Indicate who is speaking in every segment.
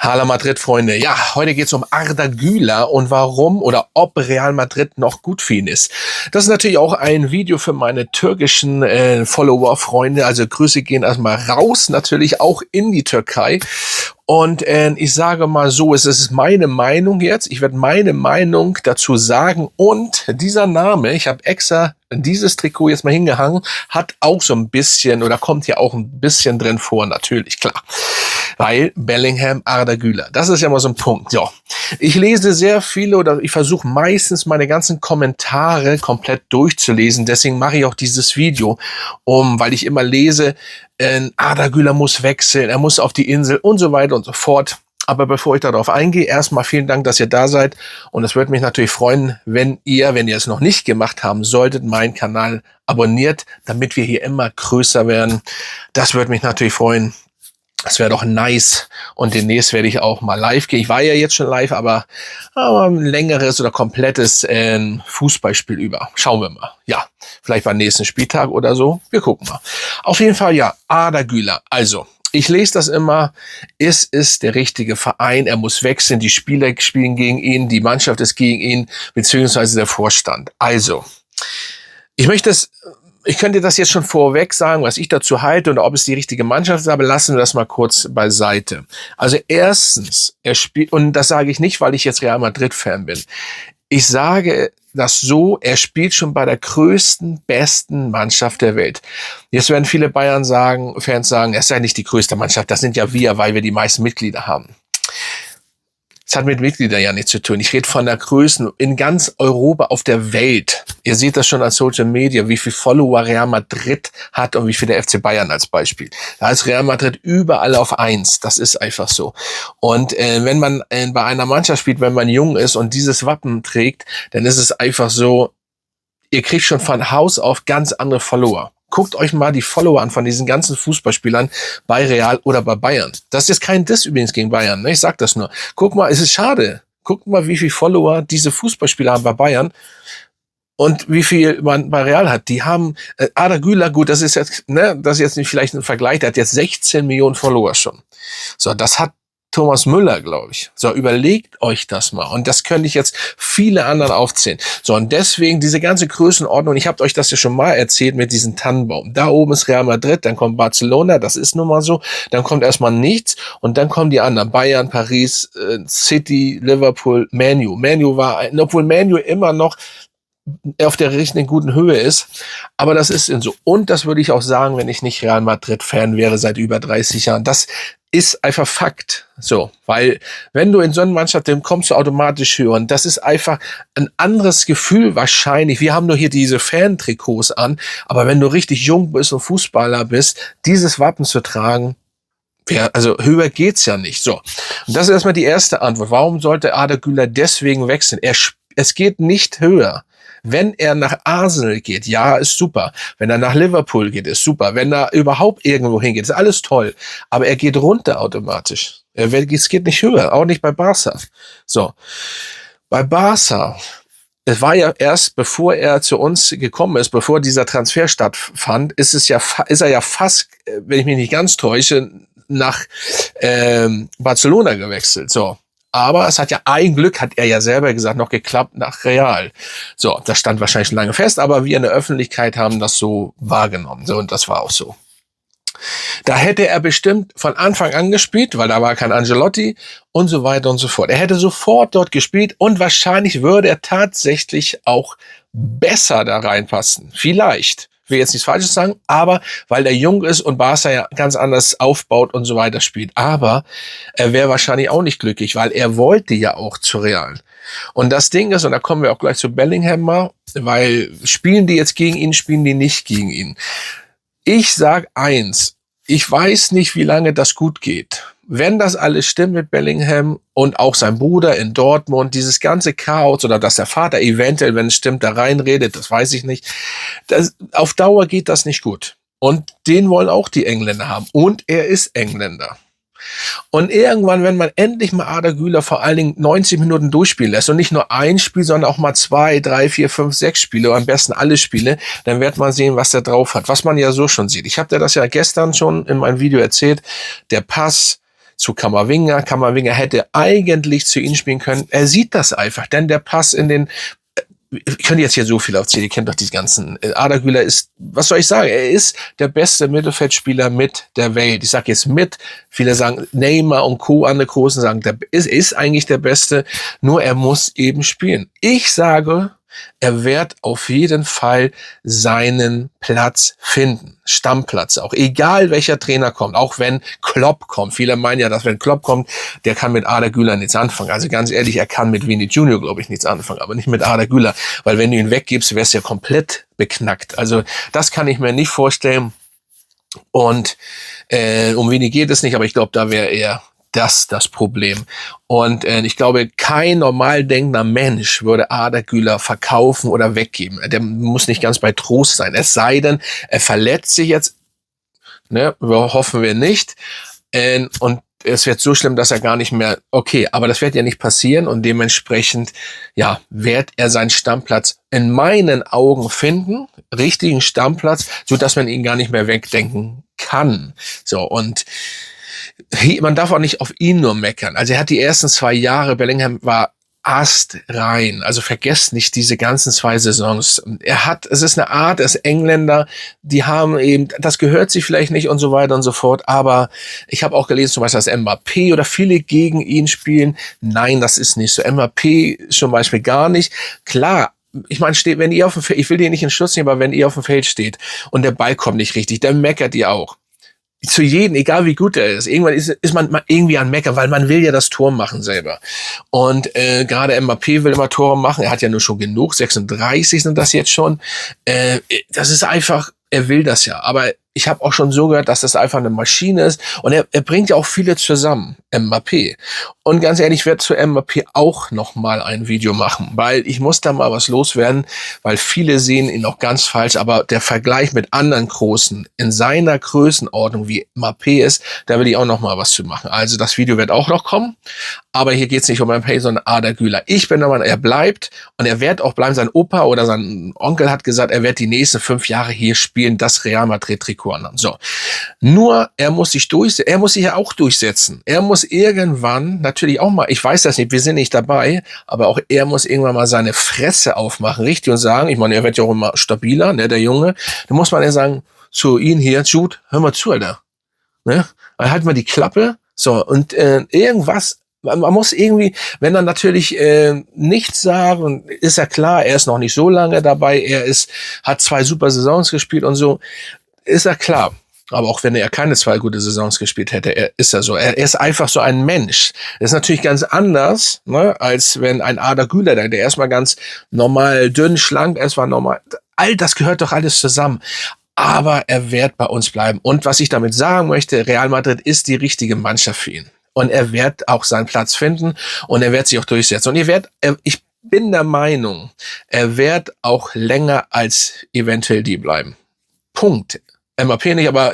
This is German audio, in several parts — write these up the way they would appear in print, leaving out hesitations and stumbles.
Speaker 1: Hala Madrid, Freunde. Ja, heute geht's um Arda Güler und warum oder ob Real Madrid noch gut für ihn ist. Das ist natürlich auch ein Video für meine türkischen Follower, Freunde. Also Grüße gehen erstmal raus, natürlich auch in die Türkei. Und ich sage mal so, es ist meine Meinung jetzt. Ich werde meine Meinung dazu sagen. Und dieser Name, ich habe extra dieses Trikot jetzt mal hingehangen, hat auch so ein bisschen oder kommt hier auch ein bisschen drin vor, natürlich, klar. Weil Bellingham, Arda Güler, das ist ja mal so ein Punkt. So, ich lese sehr viele oder ich versuche meistens meine ganzen Kommentare komplett durchzulesen. Deswegen mache ich auch dieses Video, weil ich immer lese, Arda Güler muss wechseln, er muss auf die Insel und so weiter und so fort. Aber bevor ich darauf eingehe, erstmal vielen Dank, dass ihr da seid. Und es würde mich natürlich freuen, wenn ihr es noch nicht gemacht haben solltet, meinen Kanal abonniert, damit wir hier immer größer werden. Das würde mich natürlich freuen. Das wäre doch nice. Und demnächst werde ich auch mal live gehen. Ich war ja jetzt schon live, aber ein längeres oder komplettes Fußballspiel über. Schauen wir mal. Ja, vielleicht beim nächsten Spieltag oder so. Wir gucken mal. Auf jeden Fall, ja, Arda Güler. Also, ich lese das immer. Es ist der richtige Verein. Er muss wechseln. Die Spieler spielen gegen ihn. Die Mannschaft ist gegen ihn, beziehungsweise der Vorstand. Also, ich könnte das jetzt schon vorweg sagen, was ich dazu halte und ob es die richtige Mannschaft ist, aber lassen wir das mal kurz beiseite. Also erstens, er spielt, und das sage ich nicht, weil ich jetzt Real Madrid-Fan bin. Ich sage das so, er spielt schon bei der größten, besten Mannschaft der Welt. Jetzt werden viele Fans sagen, es sei nicht die größte Mannschaft, das sind ja wir, weil wir die meisten Mitglieder haben. Es hat mit Mitgliedern ja nichts zu tun. Ich rede von der Größe in ganz Europa, auf der Welt. Ihr seht das schon an Social Media, wie viel Follower Real Madrid hat und wie viel der FC Bayern als Beispiel. Da ist Real Madrid überall auf 1. Das ist einfach so. Und wenn man bei einer Mannschaft spielt, wenn man jung ist und dieses Wappen trägt, dann ist es einfach so, ihr kriegt schon von Haus auf ganz andere Follower. Guckt euch mal die Follower an von diesen ganzen Fußballspielern bei Real oder bei Bayern. Das ist jetzt kein Diss übrigens gegen Bayern, ne? Ich sag das nur. Guck mal, es ist schade. Guckt mal, wie viel Follower diese Fußballspieler haben bei Bayern und wie viel man bei Real hat. Die haben Arda Güler, gut, das ist jetzt nicht vielleicht ein Vergleich, der hat jetzt 16 Millionen Follower schon. So, das hat Thomas Müller, glaube ich. So, überlegt euch das mal. Und das könnte ich jetzt viele anderen aufzählen. So, und deswegen diese ganze Größenordnung, ich habe euch das ja schon mal erzählt mit diesem Tannenbaum. Da oben ist Real Madrid, dann kommt Barcelona, das ist nun mal so. Dann kommt erstmal nichts und dann kommen die anderen. Bayern, Paris, City, Liverpool, Man U. Man U obwohl Man U immer noch auf der richtigen guten Höhe ist. Aber das ist so. Und das würde ich auch sagen, wenn ich nicht Real Madrid-Fan wäre seit über 30 Jahren. Das ist einfach Fakt. So, weil wenn du in so eine Mannschaft, dann kommst du automatisch höher. Und das ist einfach ein anderes Gefühl wahrscheinlich. Wir haben nur hier diese Fan-Trikots an. Aber wenn du richtig jung bist und Fußballer bist, dieses Wappen zu tragen, also höher geht's ja nicht. So. Und das ist erstmal die erste Antwort. Warum sollte Arda Güler deswegen wechseln? Es geht nicht höher. Wenn er nach Arsenal geht, ja, ist super. Wenn er nach Liverpool geht, ist super. Wenn er überhaupt irgendwo hingeht, ist alles toll. Aber er geht runter automatisch. Es geht nicht höher, auch nicht bei Barca. So, bei Barca, es war ja erst, bevor er zu uns gekommen ist, bevor dieser Transfer stattfand, ist er ja fast, wenn ich mich nicht ganz täusche, nach Barcelona gewechselt. So. Aber es hat ja ein Glück, hat er ja selber gesagt, noch geklappt nach Real. So, das stand wahrscheinlich schon lange fest, aber wir in der Öffentlichkeit haben das so wahrgenommen. So, und das war auch so. Da hätte er bestimmt von Anfang an gespielt, weil da war kein Ancelotti und so weiter und so fort. Er hätte sofort dort gespielt und wahrscheinlich würde er tatsächlich auch besser da reinpassen. Vielleicht. Ich will jetzt nichts Falsches sagen, aber weil er jung ist und Barca ja ganz anders aufbaut und so weiter spielt. Aber er wäre wahrscheinlich auch nicht glücklich, weil er wollte ja auch zu Real. Und das Ding ist, und da kommen wir auch gleich zu Bellingham mal, weil spielen die jetzt gegen ihn, spielen die nicht gegen ihn. Ich sag eins, ich weiß nicht, wie lange das gut geht. Wenn das alles stimmt mit Bellingham und auch sein Bruder in Dortmund, dieses ganze Chaos oder dass der Vater eventuell, wenn es stimmt, da reinredet, das weiß ich nicht. Auf Dauer geht das nicht gut. Und den wollen auch die Engländer haben. Und er ist Engländer. Und irgendwann, wenn man endlich mal Arda Güler vor allen Dingen 90 Minuten durchspielen lässt und nicht nur ein Spiel, sondern auch mal 2, 3, 4, 5, 6 Spiele, oder am besten alle Spiele, dann wird man sehen, was der drauf hat. Was man ja so schon sieht. Ich habe dir das ja gestern schon in meinem Video erzählt. Der Pass, zu Camavinga. Camavinga hätte eigentlich zu ihm spielen können. Er sieht das einfach, denn der Pass in den, ich könnte jetzt hier so viel aufzählen, ihr kennt doch die ganzen, Arda Güler ist, was soll ich sagen, er ist der beste Mittelfeldspieler mit der Welt. Ich sage jetzt mit, viele sagen Neymar und Co. andere Großen sagen, er ist eigentlich der Beste, nur er muss eben spielen. Ich sage, er wird auf jeden Fall seinen Platz finden. Stammplatz auch. Egal welcher Trainer kommt. Auch wenn Klopp kommt. Viele meinen ja, dass wenn Klopp kommt, der kann mit Arda Güler nichts anfangen. Also ganz ehrlich, er kann mit Vini Junior, glaube ich, nichts anfangen. Aber nicht mit Arda Güler. Weil wenn du ihn weggibst, wär's ja komplett beknackt. Also das kann ich mir nicht vorstellen. Und um Vini geht es nicht. Aber ich glaube, da wäre er das Problem. Und ich glaube, kein normal denkender Mensch würde Arda Güler verkaufen oder weggeben. Der muss nicht ganz bei Trost sein. Es sei denn, er verletzt sich jetzt, ne, hoffen wir nicht. Und es wird so schlimm, dass er gar nicht mehr, okay, aber das wird ja nicht passieren und dementsprechend, ja, wird er seinen Stammplatz in meinen Augen finden, richtigen Stammplatz, so dass man ihn gar nicht mehr wegdenken kann. So, und man darf auch nicht auf ihn nur meckern. Also er hat die ersten 2 Jahre, Bellingham war astrein. Also vergesst nicht diese ganzen 2 Saisons. Es ist eine Art, er ist Engländer, die haben eben, das gehört sich vielleicht nicht und so weiter und so fort, aber ich habe auch gelesen, zum Beispiel, dass Mbappé oder viele gegen ihn spielen. Nein, das ist nicht so. Mbappé zum Beispiel gar nicht. Klar, ich meine, wenn ihr auf dem Feld, ich will dir nicht in Schutz nehmen, aber wenn ihr auf dem Feld steht und der Ball kommt nicht richtig, dann meckert ihr auch. Zu jedem, egal wie gut er ist. Irgendwann ist man irgendwie an Meckern, weil man will ja das Tor machen selber. Und gerade Mbappé will immer Tore machen. Er hat ja nur schon genug. 36 sind das jetzt schon. Das ist einfach, er will das ja. Aber ich habe auch schon so gehört, dass das einfach eine Maschine ist. Und er bringt ja auch viele zusammen, Mbappé. Und ganz ehrlich, ich werde zu Mbappé auch noch mal ein Video machen, weil ich muss da mal was loswerden, weil viele sehen ihn auch ganz falsch. Aber der Vergleich mit anderen Großen in seiner Größenordnung, wie Mbappé ist, da will ich auch noch mal was zu machen. Also das Video wird auch noch kommen. Aber hier geht es nicht um Mbappé, sondern Arda Güler. Ich bin der Meinung, er bleibt und er wird auch bleiben. Sein Opa oder sein Onkel hat gesagt, er wird die nächsten 5 Jahre hier spielen, das Real Madrid-Trikot anhaben. So. Nur, er muss sich ja auch durchsetzen. Er muss irgendwann, natürlich auch mal, ich weiß das nicht, wir sind nicht dabei, aber auch er muss irgendwann mal seine Fresse aufmachen, richtig, und sagen, ich meine, er wird ja auch immer stabiler, ne, der Junge. Da muss man ja sagen, zu ihm hier, Jude, hör mal zu, Alter. Ne? Halt mal die Klappe. So, und irgendwas, man muss irgendwie, wenn er natürlich nichts sagen, ist ja klar, er ist noch nicht so lange dabei, hat 2 super Saisons gespielt und so, ist ja klar. Aber auch wenn er keine 2 gute Saisons gespielt hätte, ist er so. Er ist einfach so ein Mensch. Das ist natürlich ganz anders, ne, als wenn ein Arda Güler, der erstmal ganz normal dünn, schlank, erstmal normal, all das gehört doch alles zusammen. Aber er wird bei uns bleiben. Und was ich damit sagen möchte, Real Madrid ist die richtige Mannschaft für ihn. Und er wird auch seinen Platz finden und er wird sich auch durchsetzen. Und ich bin der Meinung, er wird auch länger als eventuell die bleiben. Punkt. Mbappé nicht, aber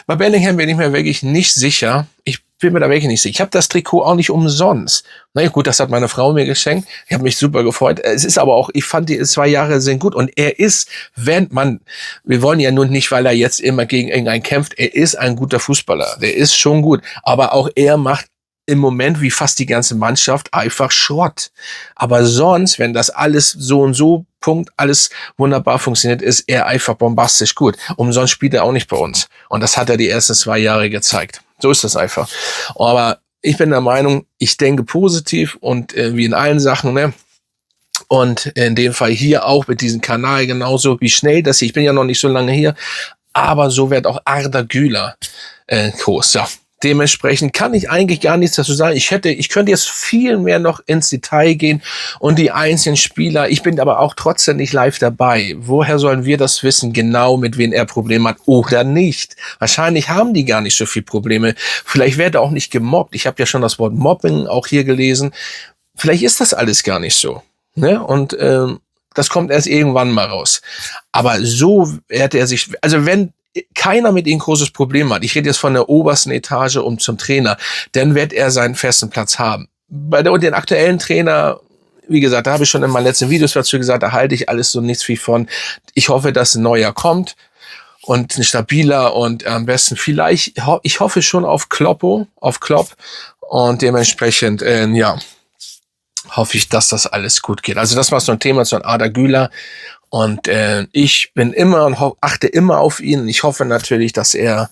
Speaker 1: bei Bellingham bin ich mir wirklich nicht sicher. Ich bin mir da wirklich nicht sicher. Ich habe das Trikot auch nicht umsonst. Na ja, gut, das hat meine Frau mir geschenkt. Ich habe mich super gefreut. Es ist aber auch, ich fand die 2 Jahre sind gut. Und er ist, wir wollen ja nun nicht, weil er jetzt immer gegen irgendeinen kämpft, er ist ein guter Fußballer. Der ist schon gut. Aber auch er macht im Moment, wie fast die ganze Mannschaft, einfach Schrott. Aber sonst, wenn das alles so und so, Punkt, alles wunderbar funktioniert, ist er einfach bombastisch gut. Umsonst spielt er auch nicht bei uns. Und das hat er die ersten 2 Jahre gezeigt. So ist das einfach. Aber ich bin der Meinung, ich denke positiv und wie in allen Sachen, ne? Und in dem Fall hier auch mit diesem Kanal genauso wie schnell, ich bin ja noch nicht so lange hier, aber so wird auch Arda Güler groß. Ja. Dementsprechend kann ich eigentlich gar nichts dazu sagen. Ich könnte jetzt viel mehr noch ins Detail gehen und die einzelnen Spieler. Ich bin aber auch trotzdem nicht live dabei. Woher sollen wir das wissen, genau mit wem er Probleme hat oder nicht? Wahrscheinlich haben die gar nicht so viel Probleme. Vielleicht wird er auch nicht gemobbt. Ich habe ja schon das Wort Mobbing auch hier gelesen. Vielleicht ist das alles gar nicht so. Ne? Und das kommt erst irgendwann mal raus. Aber so hätte er sich, also wenn keiner mit ihm großes Problem hat, ich rede jetzt von der obersten Etage um zum Trainer, dann wird er seinen festen Platz haben. Bei den aktuellen Trainer, wie gesagt, da habe ich schon in meinen letzten Videos dazu gesagt, da halte ich alles so nichts wie von. Ich hoffe, dass ein neuer kommt und ein stabiler und am besten vielleicht, ich hoffe schon auf Klopp und dementsprechend, ja, hoffe ich, dass das alles gut geht. Also das war so ein Thema zu Arda Güler und ich bin immer und achte immer auf ihn. Ich hoffe natürlich, dass er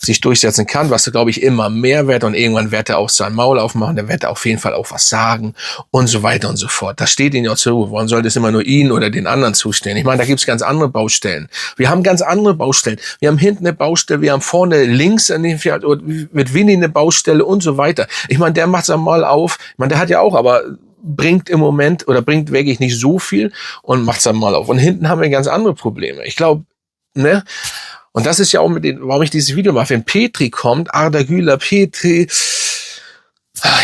Speaker 1: sich durchsetzen kann, was, glaube ich, immer mehr wird und irgendwann wird er auch sein Maul aufmachen, dann wird er auf jeden Fall auch was sagen und so weiter und so fort. Das steht ihm ja zu. Warum sollte es immer nur ihn oder den anderen zustehen? Ich meine, da gibt's ganz andere Baustellen. Wir haben ganz andere Baustellen. Wir haben hinten eine Baustelle, wir haben vorne links an dem Pferd mit Winnie eine Baustelle und so weiter. Ich meine, der macht sein Maul auf. Ich meine, der hat ja auch, aber bringt im Moment oder bringt wirklich nicht so viel und macht sein Maul auf. Und hinten haben wir ganz andere Probleme. Ich glaube, ne? Und das ist ja auch mit den, warum ich dieses Video mache. Wenn Petri kommt, Arda Güler, Petri,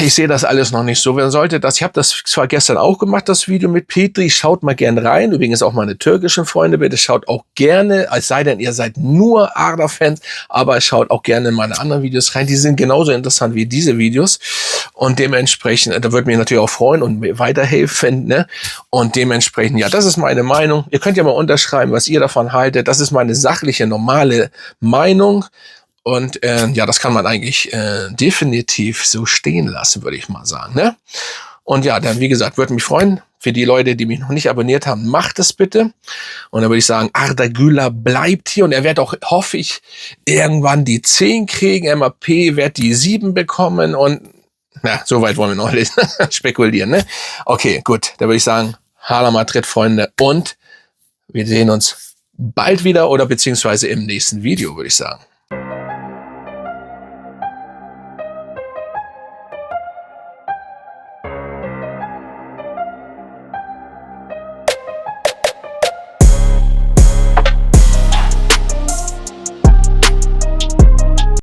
Speaker 1: ich sehe das alles noch nicht so. Wer sollte das? Ich habe das zwar gestern auch gemacht, das Video mit Petri. Schaut mal gern rein. Übrigens auch meine türkischen Freunde, bitte schaut auch gerne, als sei denn, ihr seid nur Arda-Fans, aber schaut auch gerne in meine anderen Videos rein. Die sind genauso interessant wie diese Videos. Und dementsprechend, da würde mich natürlich auch freuen und mir weiterhelfen, ne? Und dementsprechend, ja, das ist meine Meinung. Ihr könnt ja mal unterschreiben, was ihr davon haltet. Das ist meine sachliche, normale Meinung. Und ja, das kann man eigentlich definitiv so stehen lassen, würde ich mal sagen. Ne? Und ja, dann wie gesagt, würde mich freuen. Für die Leute, die mich noch nicht abonniert haben, macht es bitte. Und dann würde ich sagen, Arda Güler bleibt hier. Und er wird auch, hoffe ich, irgendwann die 10 kriegen. MAP wird die 7 bekommen. Und na, so weit wollen wir noch nicht spekulieren. Ne? Okay, gut. Da würde ich sagen, Hala Madrid, Freunde. Und wir sehen uns bald wieder oder beziehungsweise im nächsten Video, würde ich sagen.